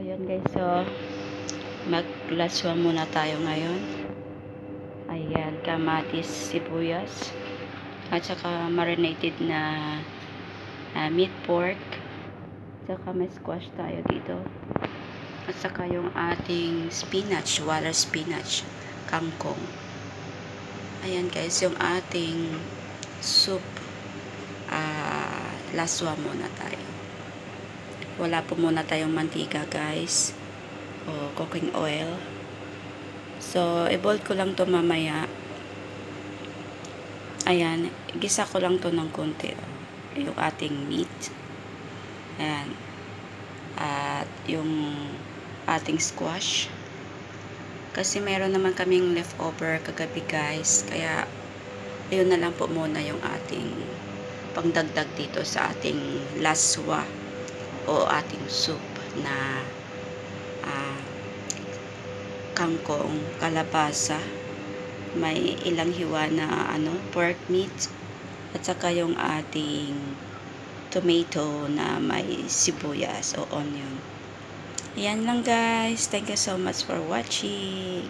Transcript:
Ayan guys, so maglaswa muna tayo ngayon. Ayan, kamatis, sibuyas at saka marinated na meat pork, saka may squash tayo dito, at saka yung ating spinach, water spinach, kangkong. Ayan guys, yung ating soup. Laswa muna tayo. Wala po muna tayong mantika guys, o cooking oil. So i-boil ko lang to mamaya. Ayan, gisa ko lang to ng konti, yung ating meat. Ayan, at yung ating squash, kasi meron naman kaming leftover kagabi guys, kaya ayun na lang po muna yung ating pangdagdag dito sa ating laswa o ating soup na kangkong, kalabasa, may ilang hiwa na pork meat, at saka yung ating tomato na may sibuyas o onion. Ayan lang guys, thank you so much for watching.